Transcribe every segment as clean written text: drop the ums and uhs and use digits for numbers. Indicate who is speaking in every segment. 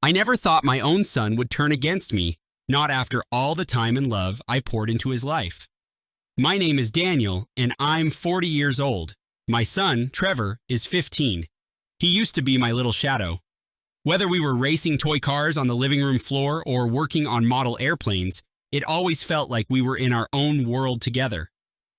Speaker 1: I never thought my own son would turn against me, not after all the time and love I poured into his life. My name is Daniel, and I'm 40 years old. My son, Trevor, is 15. He used to be my little shadow. Whether we were racing toy cars on the living room floor or working on model airplanes, it always felt like we were in our own world together.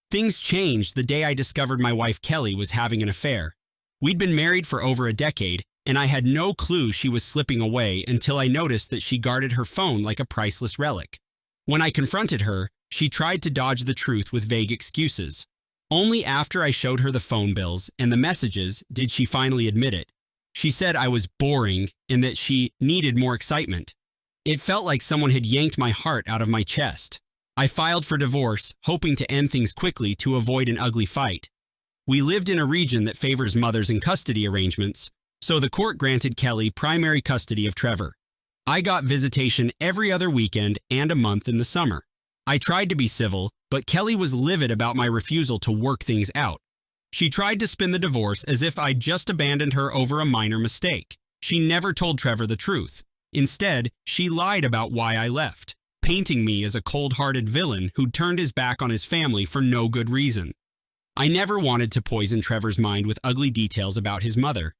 Speaker 1: Things changed the day I discovered my wife Kelly was having an affair. We'd been married for over a decade, and I had no clue she was slipping away until I noticed that she guarded her phone like a priceless relic. When I confronted her, she tried to dodge the truth with vague excuses. Only after I showed her the phone bills and the messages did she finally admit it. She said I was boring and that she needed more excitement. It felt like someone had yanked my heart out of my chest. I filed for divorce, hoping to end things quickly to avoid an ugly fight. We lived in a region that favors mothers in custody arrangements, so the court granted Kelly primary custody of Trevor. I got visitation every other weekend and a month in the summer. I tried to be civil, but Kelly was livid about my refusal to work things out. She tried to spin the divorce as if I'd just abandoned her over a minor mistake. She never told Trevor the truth. Instead, she lied about why I left, painting me as a cold-hearted villain who'd turned his back on his family for no good reason. I never wanted to poison Trevor's mind with ugly details about his mother.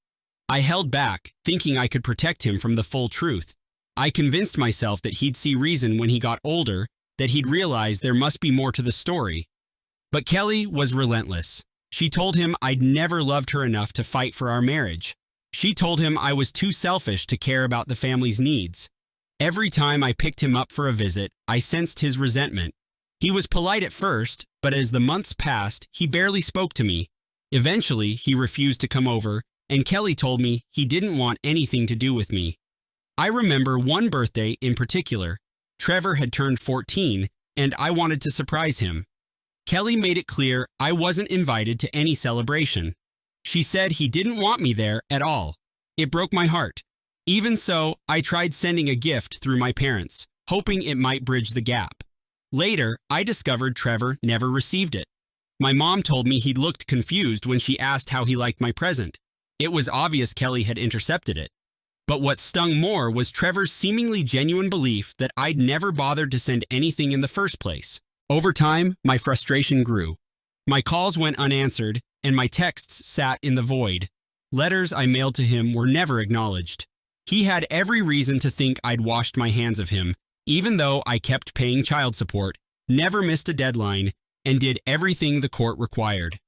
Speaker 1: I held back, thinking I could protect him from the full truth. I convinced myself that he'd see reason when he got older, that he'd realize there must be more to the story. But Kelly was relentless. She told him I'd never loved her enough to fight for our marriage. She told him I was too selfish to care about the family's needs. Every time I picked him up for a visit, I sensed his resentment. He was polite at first, but as the months passed, he barely spoke to me. Eventually, he refused to come over, and Kelly told me he didn't want anything to do with me. I remember one birthday in particular. Trevor had turned 14, and I wanted to surprise him. Kelly made it clear I wasn't invited to any celebration. She said he didn't want me there at all. It broke my heart. Even so, I tried sending a gift through my parents, hoping it might bridge the gap. Later, I discovered Trevor never received it. My mom told me he'd looked confused when she asked how he liked my present. It was obvious Kelly had intercepted it. But what stung more was Trevor's seemingly genuine belief that I'd never bothered to send anything in the first place. Over time, my frustration grew. My calls went unanswered, and my texts sat in the void. Letters I mailed to him were never acknowledged. He had every reason to think I'd washed my hands of him, even though I kept paying child support, never missed a deadline, and did everything the court required.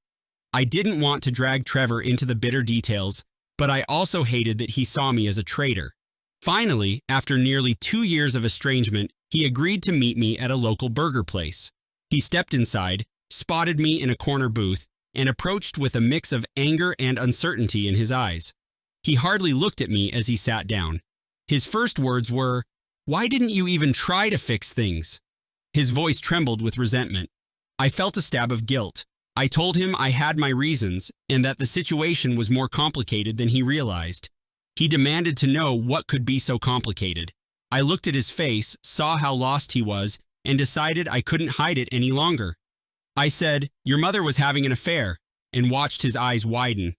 Speaker 1: I didn't want to drag Trevor into the bitter details, but I also hated that he saw me as a traitor. Finally, after nearly 2 years of estrangement, he agreed to meet me at a local burger place. He stepped inside, spotted me in a corner booth, and approached with a mix of anger and uncertainty in his eyes. He hardly looked at me as he sat down. His first words were, "Why didn't you even try to fix things?" His voice trembled with resentment. I felt a stab of guilt. I told him I had my reasons and that the situation was more complicated than he realized. He demanded to know what could be so complicated. I looked at his face, saw how lost he was, and decided I couldn't hide it any longer. I said, "Your mother was having an affair," and watched his eyes widen.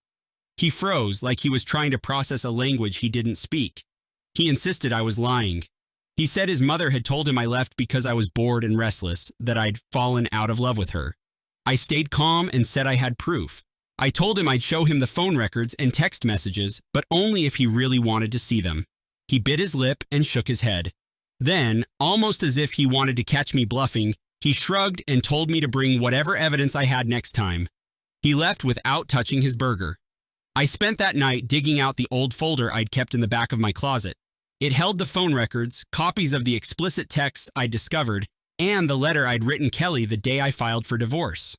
Speaker 1: He froze like he was trying to process a language he didn't speak. He insisted I was lying. He said his mother had told him I left because I was bored and restless, that I'd fallen out of love with her. I stayed calm and said I had proof. I told him I'd show him the phone records and text messages, but only if he really wanted to see them. He bit his lip and shook his head. Then, almost as if he wanted to catch me bluffing, he shrugged and told me to bring whatever evidence I had next time. He left without touching his burger. I spent that night digging out the old folder I'd kept in the back of my closet. It held the phone records, copies of the explicit texts I'd discovered, and the letter I'd written Kelly the day I filed for divorce.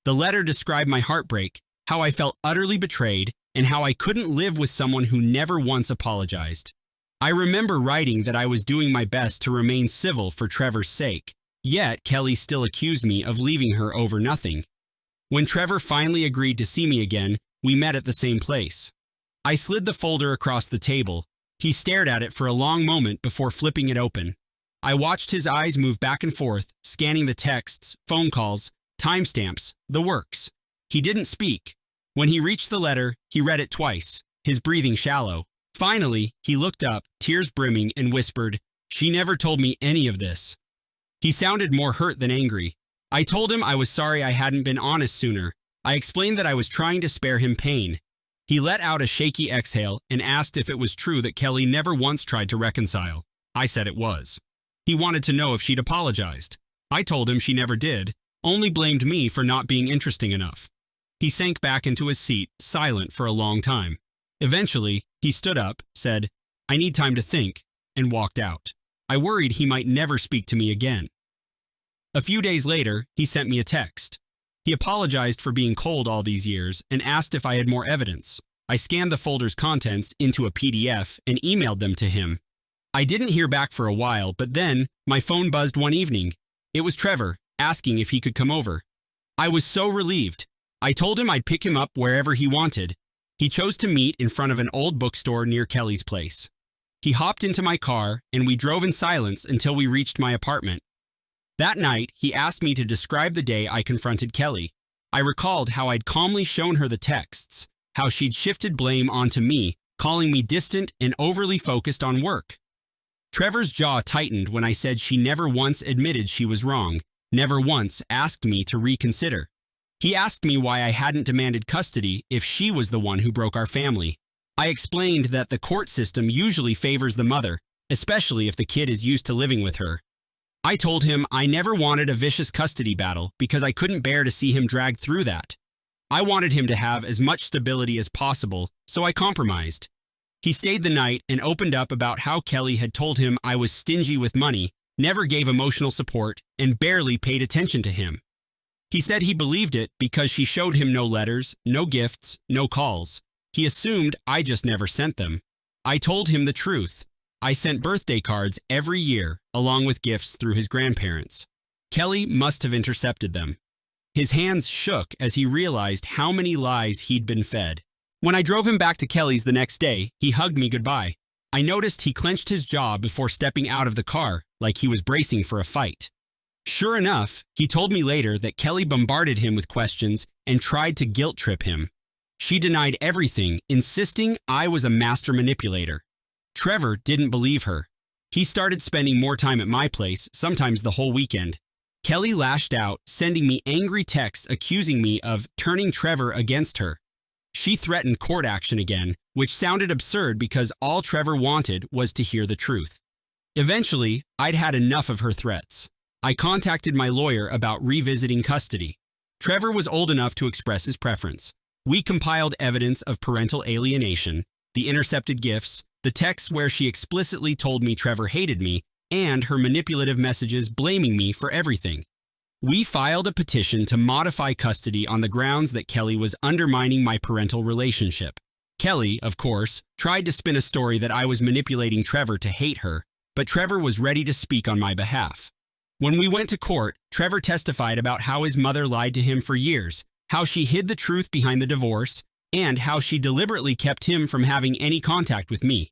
Speaker 1: The letter described my heartbreak, how I felt utterly betrayed, and how I couldn't live with someone who never once apologized. I remember writing that I was doing my best to remain civil for Trevor's sake, yet Kelly still accused me of leaving her over nothing. When Trevor finally agreed to see me again, we met at the same place. I slid the folder across the table. He stared at it for a long moment before flipping it open. I watched his eyes move back and forth, scanning the texts, phone calls, timestamps, the works. He didn't speak. When he reached the letter, he read it twice, his breathing shallow. Finally, he looked up, tears brimming, and whispered, "She never told me any of this." He sounded more hurt than angry. I told him I was sorry I hadn't been honest sooner. I explained that I was trying to spare him pain. He let out a shaky exhale and asked if it was true that Kelly never once tried to reconcile. I said it was. He wanted to know if she'd apologized. I told him she never did, only blamed me for not being interesting enough. He sank back into his seat, silent for a long time. Eventually, he stood up, said, "I need time to think," and walked out. I worried he might never speak to me again. A few days later, he sent me a text. He apologized for being cold all these years and asked if I had more evidence. I scanned the folder's contents into a PDF and emailed them to him. I didn't hear back for a while, but then my phone buzzed one evening. It was Trevor, asking if he could come over. I was so relieved. I told him I'd pick him up wherever he wanted. He chose to meet in front of an old bookstore near Kelly's place. He hopped into my car, and we drove in silence until we reached my apartment. That night, he asked me to describe the day I confronted Kelly. I recalled how I'd calmly shown her the texts, how she'd shifted blame onto me, calling me distant and overly focused on work. Trevor's jaw tightened when I said she never once admitted she was wrong, never once asked me to reconsider. He asked me why I hadn't demanded custody if she was the one who broke our family. I explained that the court system usually favors the mother, especially if the kid is used to living with her. I told him I never wanted a vicious custody battle because I couldn't bear to see him dragged through that. I wanted him to have as much stability as possible, so I compromised. He stayed the night and opened up about how Kelly had told him I was stingy with money, never gave emotional support, and barely paid attention to him. He said he believed it because she showed him no letters, no gifts, no calls. He assumed I just never sent them. I told him the truth. I sent birthday cards every year, along with gifts through his grandparents. Kelly must have intercepted them. His hands shook as he realized how many lies he'd been fed. When I drove him back to Kelly's the next day, he hugged me goodbye. I noticed he clenched his jaw before stepping out of the car, like he was bracing for a fight. Sure enough, he told me later that Kelly bombarded him with questions and tried to guilt trip him. She denied everything, insisting I was a master manipulator. Trevor didn't believe her. He started spending more time at my place, sometimes the whole weekend. Kelly lashed out, sending me angry texts accusing me of turning Trevor against her. She threatened court action again, which sounded absurd because all Trevor wanted was to hear the truth. Eventually, I'd had enough of her threats. I contacted my lawyer about revisiting custody. Trevor was old enough to express his preference. We compiled evidence of parental alienation, the intercepted gifts, the texts where she explicitly told me Trevor hated me, and her manipulative messages blaming me for everything. We filed a petition to modify custody on the grounds that Kelly was undermining my parental relationship. Kelly, of course, tried to spin a story that I was manipulating Trevor to hate her, but Trevor was ready to speak on my behalf. When we went to court, Trevor testified about how his mother lied to him for years, how she hid the truth behind the divorce, and how she deliberately kept him from having any contact with me.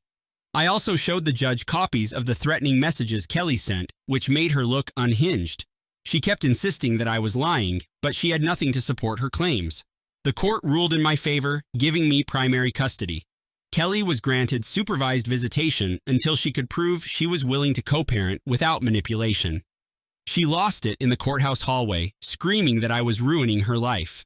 Speaker 1: I also showed the judge copies of the threatening messages Kelly sent, which made her look unhinged. She kept insisting that I was lying, but she had nothing to support her claims. The court ruled in my favor, giving me primary custody. Kelly was granted supervised visitation until she could prove she was willing to co-parent without manipulation. She lost it in the courthouse hallway, screaming that I was ruining her life.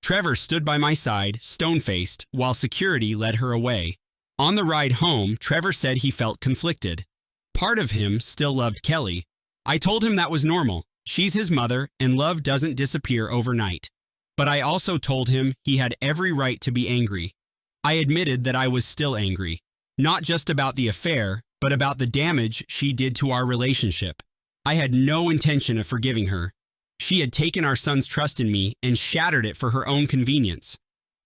Speaker 1: Trevor stood by my side, stone-faced, while security led her away. On the ride home, Trevor said he felt conflicted. Part of him still loved Kelly. I told him that was normal. She's his mother, and love doesn't disappear overnight. But I also told him he had every right to be angry. I admitted that I was still angry, not just about the affair, but about the damage she did to our relationship. I had no intention of forgiving her. She had taken our son's trust in me and shattered it for her own convenience.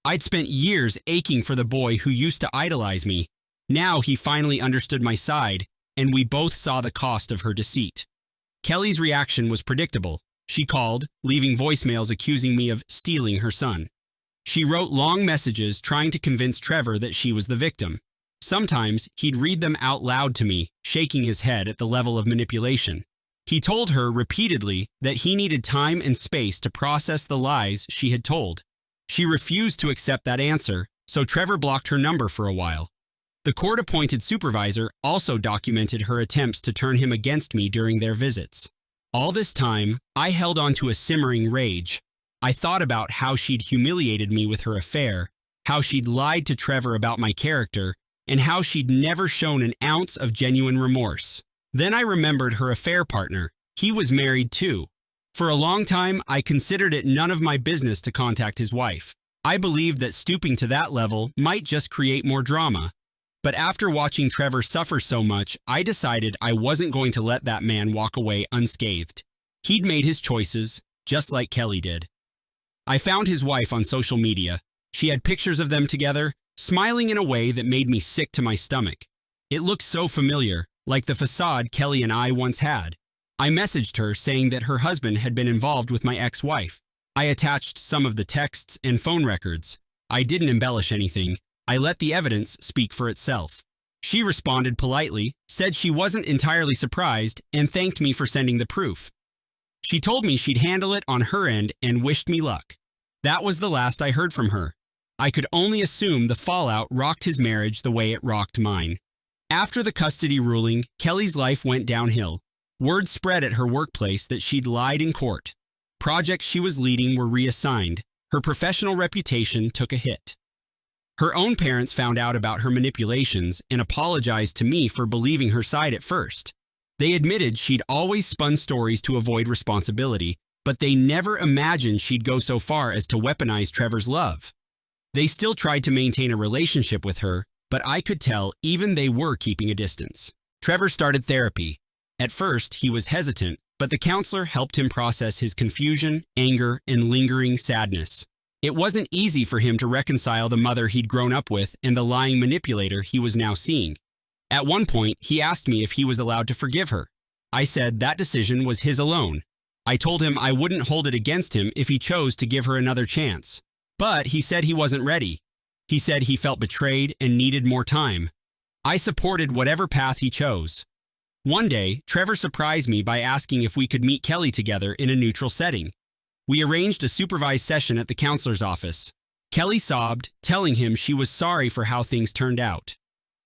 Speaker 1: I'd spent years aching for the boy who used to idolize me. Now he finally understood my side, and we both saw the cost of her deceit. Kelly's reaction was predictable. She called, leaving voicemails accusing me of stealing her son. She wrote long messages trying to convince Trevor that she was the victim. Sometimes he'd read them out loud to me, shaking his head at the level of manipulation. He told her repeatedly that he needed time and space to process the lies she had told. She refused to accept that answer, so Trevor blocked her number for a while. The court-appointed supervisor also documented her attempts to turn him against me during their visits. All this time, I held on to a simmering rage. I thought about how she'd humiliated me with her affair, how she'd lied to Trevor about my character, and how she'd never shown an ounce of genuine remorse. Then I remembered her affair partner. He was married too. For a long time, I considered it none of my business to contact his wife. I believed that stooping to that level might just create more drama. But after watching Trevor suffer so much, I decided I wasn't going to let that man walk away unscathed. He'd made his choices, just like Kelly did. I found his wife on social media. She had pictures of them together, smiling in a way that made me sick to my stomach. It looked so familiar, like the facade Kelly and I once had. I messaged her saying that her husband had been involved with my ex-wife. I attached some of the texts and phone records. I didn't embellish anything. I let the evidence speak for itself. She responded politely, said she wasn't entirely surprised, and thanked me for sending the proof. She told me she'd handle it on her end and wished me luck. That was the last I heard from her. I could only assume the fallout rocked his marriage the way it rocked mine. After the custody ruling, Kelly's life went downhill. Word spread at her workplace that she'd lied in court. Projects she was leading were reassigned. Her professional reputation took a hit. Her own parents found out about her manipulations and apologized to me for believing her side at first. They admitted she'd always spun stories to avoid responsibility, but they never imagined she'd go so far as to weaponize Trevor's love. They still tried to maintain a relationship with her, but I could tell even they were keeping a distance. Trevor started therapy. At first, he was hesitant, but the counselor helped him process his confusion, anger, and lingering sadness. It wasn't easy for him to reconcile the mother he'd grown up with and the lying manipulator he was now seeing. At one point, he asked me if he was allowed to forgive her. I said that decision was his alone. I told him I wouldn't hold it against him if he chose to give her another chance. But he said he wasn't ready. He said he felt betrayed and needed more time. I supported whatever path he chose. One day, Trevor surprised me by asking if we could meet Kelly together in a neutral setting. We arranged a supervised session at the counselor's office. Kelly sobbed, telling him she was sorry for how things turned out.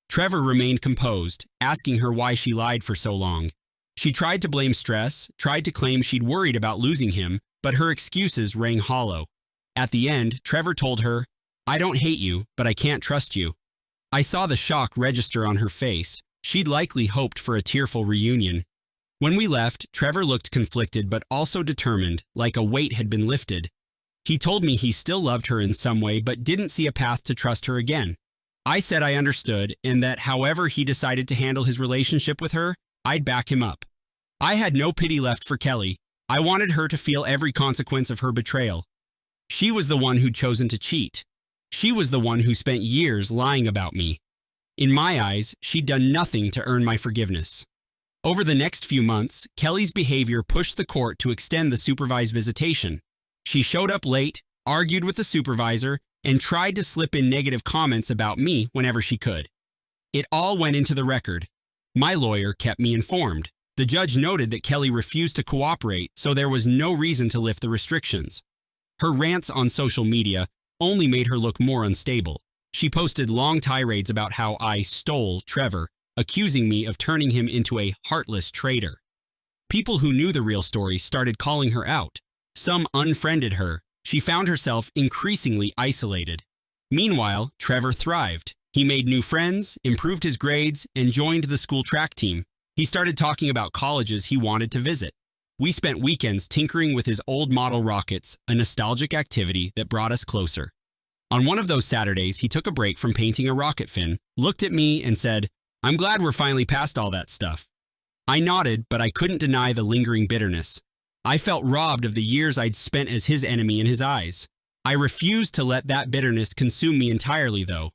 Speaker 1: Trevor remained composed, asking her why she lied for so long. She tried to blame stress, tried to claim she'd worried about losing him, but her excuses rang hollow. At the end, Trevor told her, "I don't hate you, but I can't trust you." I saw the shock register on her face. She'd likely hoped for a tearful reunion. When we left, Trevor looked conflicted but also determined, like a weight had been lifted. He told me he still loved her in some way but didn't see a path to trust her again. I said I understood and that however he decided to handle his relationship with her, I'd back him up. I had no pity left for Kelly. I wanted her to feel every consequence of her betrayal. She was the one who'd chosen to cheat. She was the one who spent years lying about me. In my eyes, she'd done nothing to earn my forgiveness. Over the next few months, Kelly's behavior pushed the court to extend the supervised visitation. She showed up late, argued with the supervisor, and tried to slip in negative comments about me whenever she could. It all went into the record. My lawyer kept me informed. The judge noted that Kelly refused to cooperate, so there was no reason to lift the restrictions. Her rants on social media only made her look more unstable. She posted long tirades about how I stole Trevor, accusing me of turning him into a heartless traitor. People who knew the real story started calling her out. Some unfriended her. She found herself increasingly isolated. Meanwhile, Trevor thrived. He made new friends, improved his grades, and joined the school track team. He started talking about colleges he wanted to visit. We spent weekends tinkering with his old model rockets, a nostalgic activity that brought us closer. On one of those Saturdays, he took a break from painting a rocket fin, looked at me, and said, "I'm glad we're finally past all that stuff." I nodded, but I couldn't deny the lingering bitterness. I felt robbed of the years I'd spent as his enemy in his eyes. I refused to let that bitterness consume me entirely, though.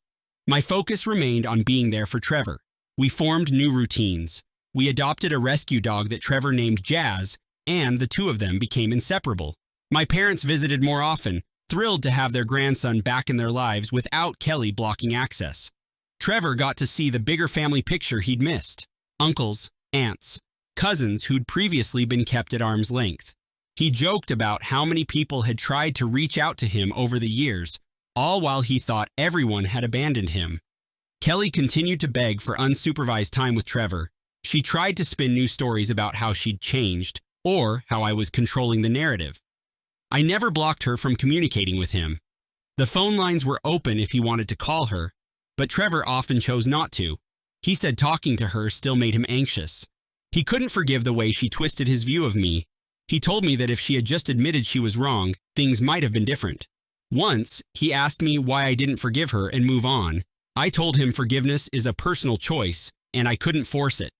Speaker 1: My focus remained on being there for Trevor. We formed new routines. We adopted a rescue dog that Trevor named Jazz, and the two of them became inseparable. My parents visited more often, thrilled to have their grandson back in their lives without Kelly blocking access. Trevor got to see the bigger family picture he'd missed. Uncles, aunts, cousins who'd previously been kept at arm's length. He joked about how many people had tried to reach out to him over the years, all while he thought everyone had abandoned him. Kelly continued to beg for unsupervised time with Trevor. She tried to spin new stories about how she'd changed, or how I was controlling the narrative. I never blocked her from communicating with him. The phone lines were open if he wanted to call her, but Trevor often chose not to. He said talking to her still made him anxious. He couldn't forgive the way she twisted his view of me. He told me that if she had just admitted she was wrong, things might have been different. Once, he asked me why I didn't forgive her and move on. I told him forgiveness is a personal choice, and I couldn't force it.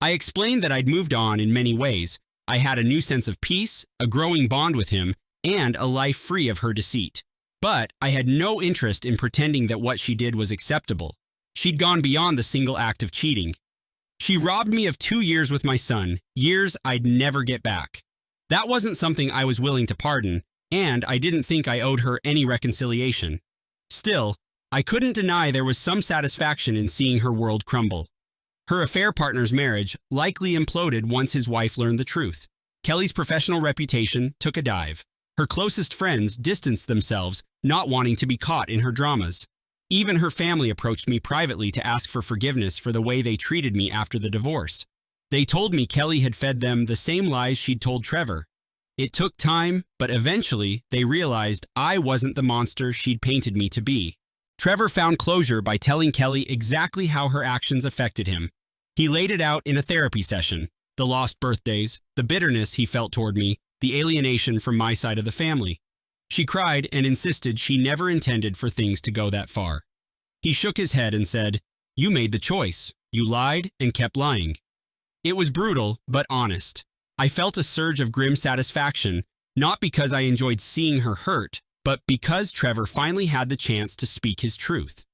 Speaker 1: I explained that I'd moved on in many ways. I had a new sense of peace, a growing bond with him, and a life free of her deceit. But I had no interest in pretending that what she did was acceptable. She'd gone beyond the single act of cheating. She robbed me of 2 years with my son, years I'd never get back. That wasn't something I was willing to pardon, and I didn't think I owed her any reconciliation. Still, I couldn't deny there was some satisfaction in seeing her world crumble. Her affair partner's marriage likely imploded once his wife learned the truth. Kelly's professional reputation took a dive. Her closest friends distanced themselves, not wanting to be caught in her dramas. Even her family approached me privately to ask for forgiveness for the way they treated me after the divorce. They told me Kelly had fed them the same lies she'd told Trevor. It took time, but eventually they realized I wasn't the monster she'd painted me to be. Trevor found closure by telling Kelly exactly how her actions affected him. He laid it out in a therapy session: the lost birthdays, the bitterness he felt toward me, the alienation from my side of the family. She cried and insisted she never intended for things to go that far. He shook his head and said, "You made the choice. You lied and kept lying." It was brutal, but honest. I felt a surge of grim satisfaction, not because I enjoyed seeing her hurt, but because Trevor finally had the chance to speak his truth.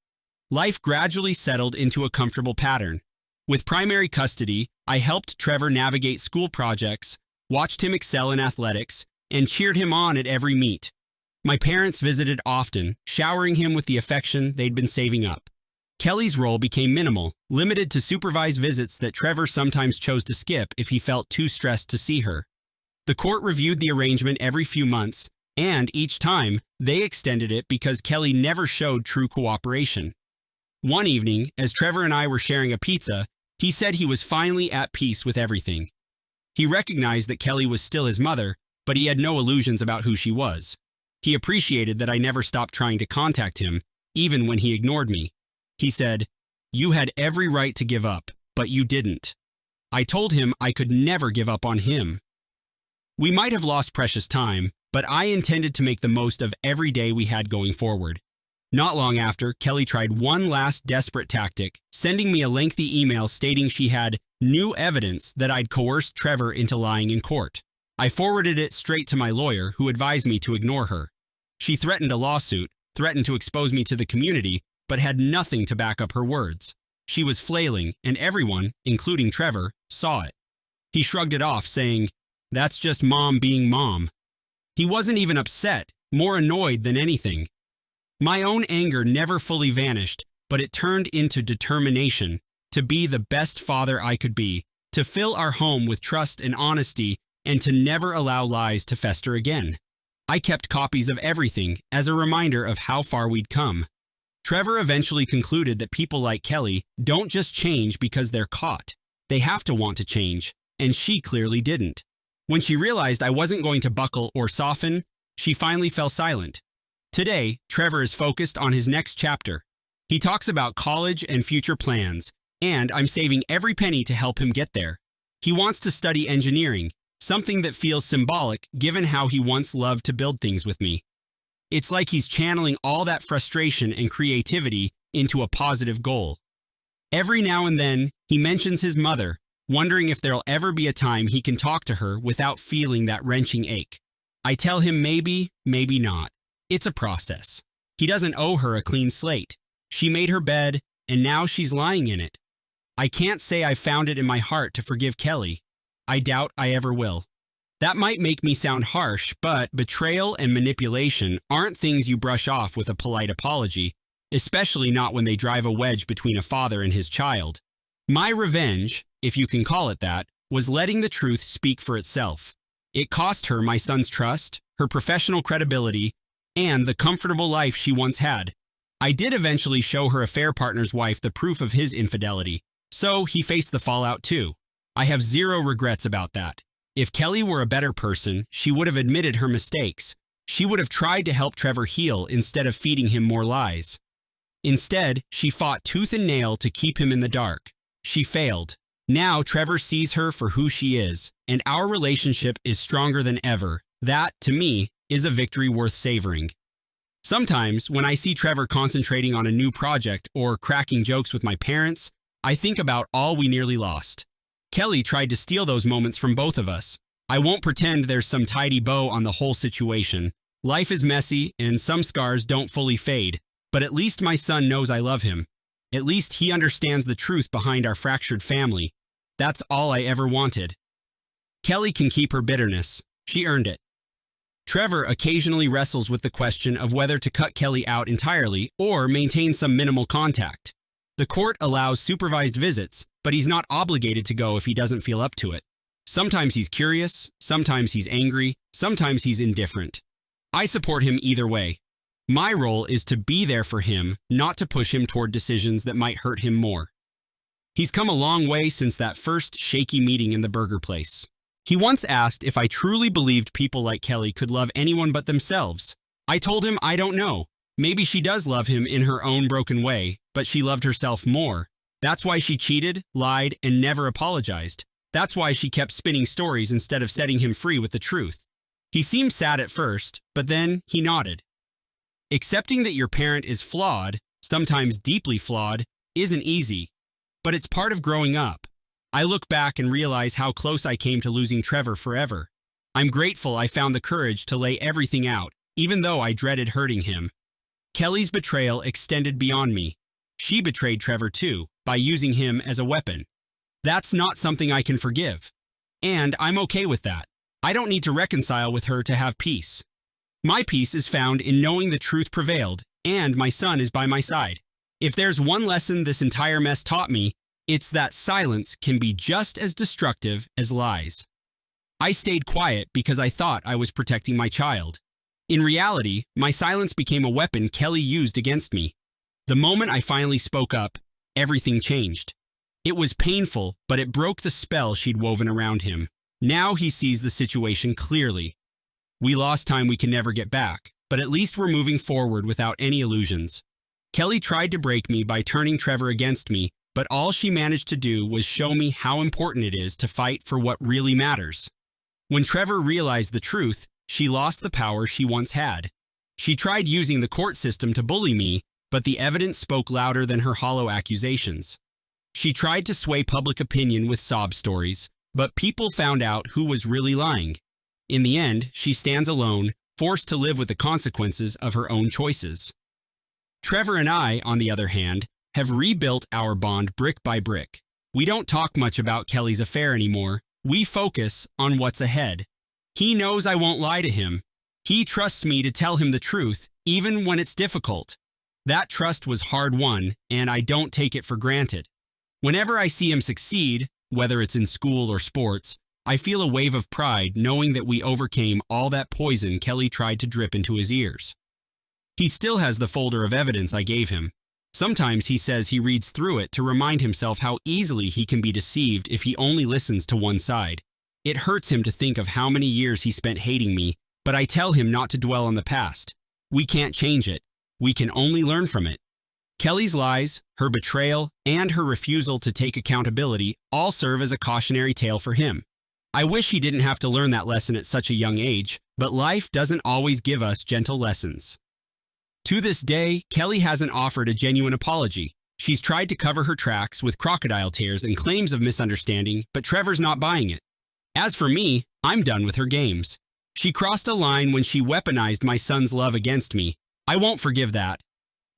Speaker 1: Life gradually settled into a comfortable pattern. With primary custody, I helped Trevor navigate school projects, watched him excel in athletics, and cheered him on at every meet. My parents visited often, showering him with the affection they'd been saving up. Kelly's role became minimal, limited to supervised visits that Trevor sometimes chose to skip if he felt too stressed to see her. The court reviewed the arrangement every few months, and each time, they extended it because Kelly never showed true cooperation. One evening, as Trevor and I were sharing a pizza, he said he was finally at peace with everything. He recognized that Kelly was still his mother, but he had no illusions about who she was. He appreciated that I never stopped trying to contact him, even when he ignored me. He said, "You had every right to give up, but you didn't." I told him I could never give up on him. We might have lost precious time, but I intended to make the most of every day we had going forward. Not long after, Kelly tried one last desperate tactic, sending me a lengthy email stating she had new evidence that I'd coerced Trevor into lying in court. I forwarded it straight to my lawyer, who advised me to ignore her. She threatened a lawsuit, threatened to expose me to the community, but had nothing to back up her words. She was flailing, and everyone, including Trevor, saw it. He shrugged it off, saying, "That's just mom being mom." He wasn't even upset, more annoyed than anything. My own anger never fully vanished, but it turned into determination to be the best father I could be, to fill our home with trust and honesty, and to never allow lies to fester again. I kept copies of everything as a reminder of how far we'd come. Trevor eventually concluded that people like Kelly don't just change because they're caught. They have to want to change, and she clearly didn't. When she realized I wasn't going to buckle or soften, she finally fell silent. Today, Trevor is focused on his next chapter. He talks about college and future plans, and I'm saving every penny to help him get there. He wants to study engineering, something that feels symbolic given how he once loved to build things with me. It's like he's channeling all that frustration and creativity into a positive goal. Every now and then, he mentions his mother, wondering if there'll ever be a time he can talk to her without feeling that wrenching ache. I tell him maybe, maybe not. It's a process. He doesn't owe her a clean slate. She made her bed, and now she's lying in it. I can't say I found it in my heart to forgive Kelly. I doubt I ever will. That might make me sound harsh, but betrayal and manipulation aren't things you brush off with a polite apology, especially not when they drive a wedge between a father and his child. My revenge, if you can call it that, was letting the truth speak for itself. It cost her my son's trust, her professional credibility, and the comfortable life she once had. I did eventually show her affair partner's wife the proof of his infidelity, so he faced the fallout too. I have zero regrets about that. If Kelly were a better person, she would have admitted her mistakes. She would have tried to help Trevor heal instead of feeding him more lies. Instead, she fought tooth and nail to keep him in the dark. She failed. Now Trevor sees her for who she is, and our relationship is stronger than ever. That, to me, is a victory worth savoring. Sometimes, when I see Trevor concentrating on a new project or cracking jokes with my parents, I think about all we nearly lost. Kelly tried to steal those moments from both of us. I won't pretend there's some tidy bow on the whole situation. Life is messy, and some scars don't fully fade, but at least my son knows I love him. At least he understands the truth behind our fractured family. That's all I ever wanted. Kelly can keep her bitterness. She earned it. Trevor occasionally wrestles with the question of whether to cut Kelly out entirely or maintain some minimal contact. The court allows supervised visits, but he's not obligated to go if he doesn't feel up to it. Sometimes he's curious, sometimes he's angry, sometimes he's indifferent. I support him either way. My role is to be there for him, not to push him toward decisions that might hurt him more. He's come a long way since that first shaky meeting in the burger place. He once asked if I truly believed people like Kelly could love anyone but themselves. I told him I don't know. Maybe she does love him in her own broken way, but she loved herself more. That's why she cheated, lied, and never apologized. That's why she kept spinning stories instead of setting him free with the truth. He seemed sad at first, but then he nodded. Accepting that your parent is flawed, sometimes deeply flawed, isn't easy, but it's part of growing up. I look back and realize how close I came to losing Trevor forever. I'm grateful I found the courage to lay everything out, even though I dreaded hurting him. Kelly's betrayal extended beyond me. She betrayed Trevor too, by using him as a weapon. That's not something I can forgive. And I'm okay with that. I don't need to reconcile with her to have peace. My peace is found in knowing the truth prevailed, and my son is by my side. If there's one lesson this entire mess taught me, it's that silence can be just as destructive as lies. I stayed quiet because I thought I was protecting my child. In reality, my silence became a weapon Kelly used against me. The moment I finally spoke up, everything changed. It was painful, but it broke the spell she'd woven around him. Now he sees the situation clearly. We lost time we can never get back, but at least we're moving forward without any illusions. Kelly tried to break me by turning Trevor against me, but all she managed to do was show me how important it is to fight for what really matters. When Trevor realized the truth, she lost the power she once had. She tried using the court system to bully me, but the evidence spoke louder than her hollow accusations. She tried to sway public opinion with sob stories, but people found out who was really lying. In the end, she stands alone, forced to live with the consequences of her own choices. Trevor and I, on the other hand, have rebuilt our bond brick by brick. We don't talk much about Kelly's affair anymore. We focus on what's ahead. He knows I won't lie to him. He trusts me to tell him the truth, even when it's difficult. That trust was hard-won, and I don't take it for granted. Whenever I see him succeed, whether it's in school or sports, I feel a wave of pride knowing that we overcame all that poison Kelly tried to drip into his ears. He still has the folder of evidence I gave him. Sometimes he says he reads through it to remind himself how easily he can be deceived if he only listens to one side. It hurts him to think of how many years he spent hating me, but I tell him not to dwell on the past. We can't change it. We can only learn from it. Kelly's lies, her betrayal, and her refusal to take accountability all serve as a cautionary tale for him. I wish he didn't have to learn that lesson at such a young age, but life doesn't always give us gentle lessons. To this day, Kelly hasn't offered a genuine apology. She's tried to cover her tracks with crocodile tears and claims of misunderstanding, but Trevor's not buying it. As for me, I'm done with her games. She crossed a line when she weaponized my son's love against me. I won't forgive that.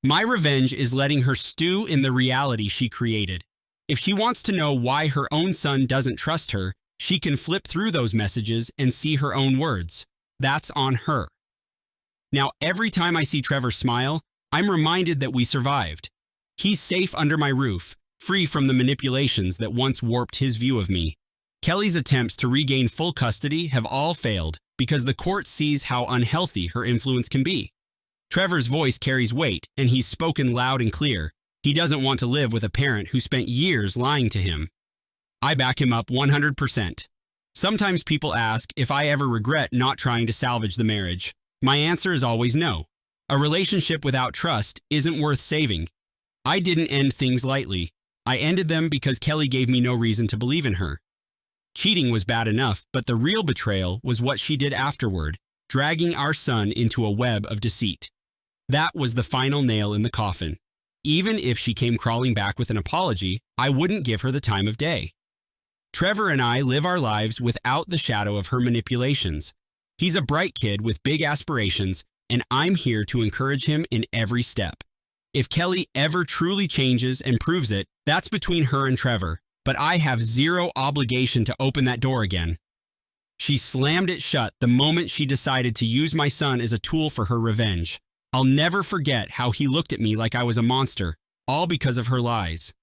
Speaker 1: My revenge is letting her stew in the reality she created. If she wants to know why her own son doesn't trust her, she can flip through those messages and see her own words. That's on her. Now, every time I see Trevor smile, I'm reminded that we survived. He's safe under my roof, free from the manipulations that once warped his view of me. Kelly's attempts to regain full custody have all failed because the court sees how unhealthy her influence can be. Trevor's voice carries weight, and he's spoken loud and clear. He doesn't want to live with a parent who spent years lying to him. I back him up 100%. Sometimes people ask if I ever regret not trying to salvage the marriage. My answer is always no. A relationship without trust isn't worth saving. I didn't end things lightly. I ended them because Kelly gave me no reason to believe in her. Cheating was bad enough, but the real betrayal was what she did afterward, dragging our son into a web of deceit. That was the final nail in the coffin. Even if she came crawling back with an apology, I wouldn't give her the time of day. Trevor and I live our lives without the shadow of her manipulations. He's a bright kid with big aspirations, and I'm here to encourage him in every step. If Kelly ever truly changes and proves it, that's between her and Trevor, but I have zero obligation to open that door again. She slammed it shut the moment she decided to use my son as a tool for her revenge. I'll never forget how he looked at me like I was a monster, all because of her lies.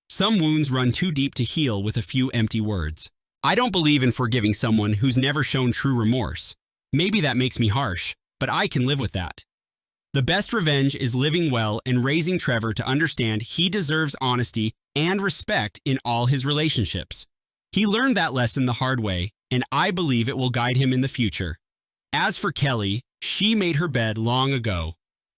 Speaker 1: Some wounds run too deep to heal with a few empty words. I don't believe in forgiving someone who's never shown true remorse. Maybe that makes me harsh, but I can live with that. The best revenge is living well and raising Trevor to understand he deserves honesty and respect in all his relationships. He learned that lesson the hard way, and I believe it will guide him in the future. As for Kelly, she made her bed long ago.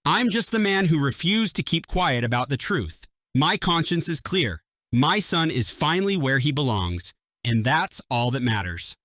Speaker 1: I'm just the man who refused to keep quiet about the truth. My conscience is clear. My son is finally where he belongs, and that's all that matters.